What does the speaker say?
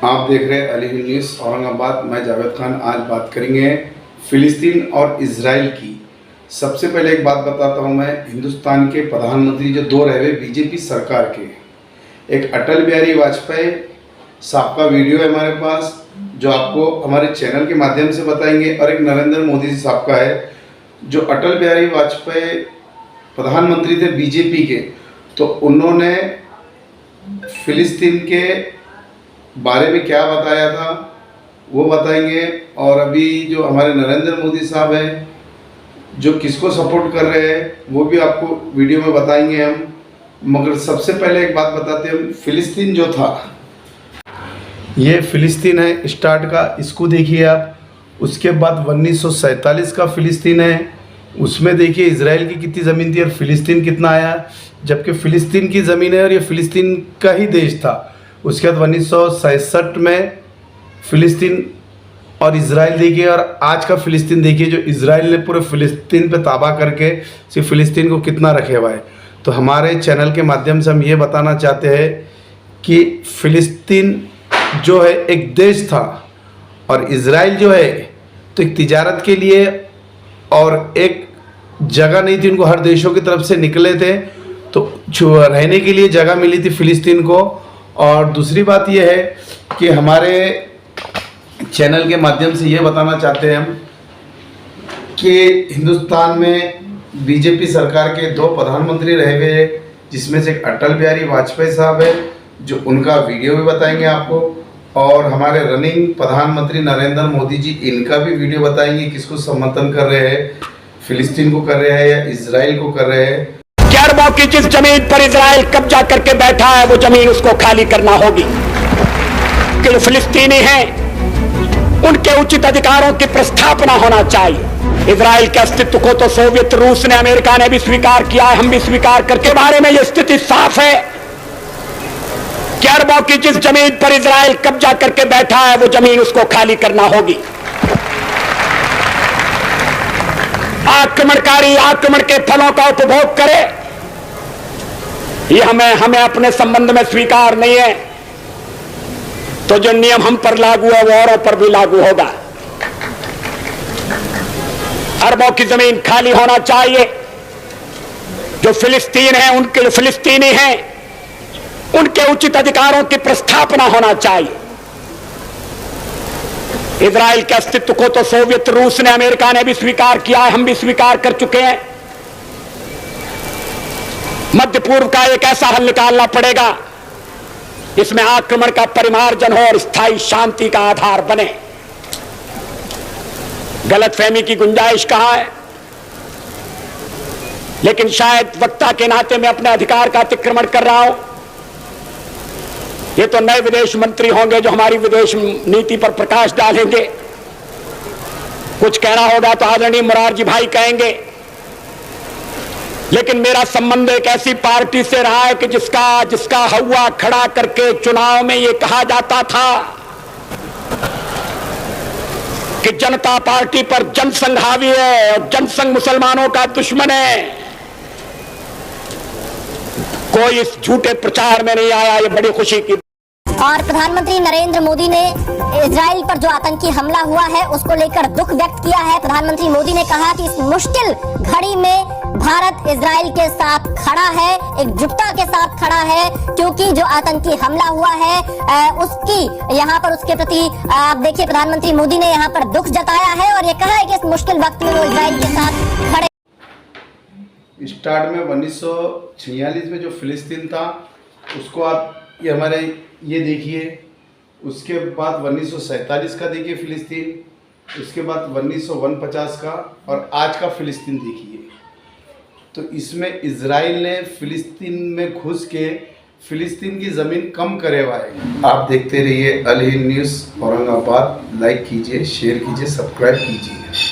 आप देख रहे हैं अली हिंद न्यूज़ औरंगाबाद। मैं जावेद खान। आज बात करेंगे फिलिस्तीन और इजराइल की। सबसे पहले एक बात बताता हूं, मैं हिंदुस्तान के प्रधानमंत्री जो दो रहे बीजेपी सरकार के, एक अटल बिहारी वाजपेयी साहब का वीडियो है हमारे पास जो आपको हमारे चैनल के माध्यम से बताएंगे, और एक नरेंद्र मोदी जी साहब का है जो अटल बिहारी वाजपेयी प्रधानमंत्री थे बीजेपी के, तो उन्होंने फिलिस्तीन के बारे में क्या बताया था वो बताएंगे। और अभी जो हमारे नरेंद्र मोदी साहब हैं जो किसको सपोर्ट कर रहे हैं वो भी आपको वीडियो में बताएंगे हम। मगर सबसे पहले एक बात बताते हैं, फिलिस्तीन जो था, ये फिलिस्तीन है स्टार्ट का, इसको देखिए आप। उसके बाद 1947 का फिलिस्तीन है, उसमें देखिए इजराइल की कितनी ज़मीन थी और फिलिस्तीन कितना आया, जबकि फिलिस्तीन की ज़मीन है और ये फिलिस्तीन का ही देश था। उसके बाद 1967 में फिलिस्तीन और इजराइल देखिए, और आज का फिलिस्तीन देखिए जो इजराइल ने पूरे फिलिस्तीन पे ताबा करके सिर्फ फिलिस्तीन को कितना रखे हुआ है। तो हमारे चैनल के माध्यम से हम ये बताना चाहते हैं कि फिलिस्तीन जो है एक देश था और इजराइल जो है तो एक तिजारत के लिए और एक जगह नहीं थी, उनको हर देशों की तरफ से निकले थे तो रहने के लिए जगह मिली थी फिलिस्तीन को। और दूसरी बात यह है कि हमारे चैनल के माध्यम से ये बताना चाहते हैं हम कि हिंदुस्तान में बीजेपी सरकार के दो प्रधानमंत्री रहे हुए, जिसमें से एक अटल बिहारी वाजपेयी साहब है जो उनका वीडियो भी बताएंगे आपको, और हमारे रनिंग प्रधानमंत्री नरेंद्र मोदी जी, इनका भी वीडियो बताएंगे किसको समर्थन कर रहे हैं, फिलिस्तीन को कर रहे हैं या इजराइल को कर रहे हैं। अरबों की जिस जमीन पर इजराइल कब्जा करके बैठा है वो जमीन उसको खाली करना होगी। कि फिलिस्तीनी हैं उनके उचित अधिकारों की प्रस्थापना होना चाहिए। इजराइल के अस्तित्व को तो सोवियत रूस ने, अमेरिका ने भी स्वीकार किया है, हम भी स्वीकार करके बारे में यह स्थिति साफ है कि अरबों की जिस जमीन पर इजराइल कब्जा करके बैठा है वो जमीन उसको खाली करना होगी। आक्रमणकारी आक्रमण के फलों का उपभोग करे, ये हमें अपने संबंध में स्वीकार नहीं है। तो जो नियम हम पर लागू है वो औरों पर भी लागू होगा। अरबों की जमीन खाली होना चाहिए। जो फिलिस्तीन है उनके, जो फिलिस्तीनी हैं उनके उचित अधिकारों की प्रस्थापना होना चाहिए। इजराइल के अस्तित्व को तो सोवियत रूस ने, अमेरिका ने भी स्वीकार किया है, हम भी स्वीकार कर चुके हैं। मध्य पूर्व का एक ऐसा हल निकालना पड़ेगा इसमें आक्रमण का परिमार्जन हो और स्थायी शांति का आधार बने। गलतफहमी की गुंजाइश कहां है, लेकिन शायद वक्ता के नाते मैं अपने अधिकार का अतिक्रमण कर रहा हूं। ये तो नए विदेश मंत्री होंगे जो हमारी विदेश नीति पर प्रकाश डालेंगे। कुछ कहना होगा तो आदरणीय मोरारजी भाई कहेंगे, लेकिन मेरा संबंध एक ऐसी पार्टी से रहा है कि जिसका हवा खड़ा करके चुनाव में ये कहा जाता था कि जनता पार्टी पर जनसंघ हावी है और जनसंघ मुसलमानों का दुश्मन है। कोई इस झूठे प्रचार में नहीं आया, ये बड़ी खुशी की। और प्रधानमंत्री नरेंद्र मोदी ने इजराइल पर जो आतंकी हमला हुआ है उसको लेकर दुख व्यक्त किया है। प्रधानमंत्री मोदी ने कहा कि इस मुश्किल घड़ी में भारत इजराइल के साथ खड़ा है, एकजुटता के साथ खड़ा है, क्योंकि जो आतंकी हमला हुआ है उसकी यहाँ पर उसके प्रति आप देखिए प्रधानमंत्री मोदी ने यहाँ पर दुख जताया है और ये कहा है कि इस मुश्किल वक्त में वो इजराइल के साथ खड़े। स्टार्ट में 1946 में जो फिलिस्तीन था उसको आप ये हमारे ये देखिए, उसके बाद 1947 का देखिए फिलिस्तीन, उसके बाद 1949 का, और आज का फिलिस्तीन देखिए। तो इसमें इजराइल ने फिलिस्तीन में घुस के फिलिस्तीन की ज़मीन कम करे हुआ है। आप देखते रहिए अल हिंद न्यूज़ औरंगाबाद। लाइक कीजिए, शेयर कीजिए, सब्सक्राइब कीजिए।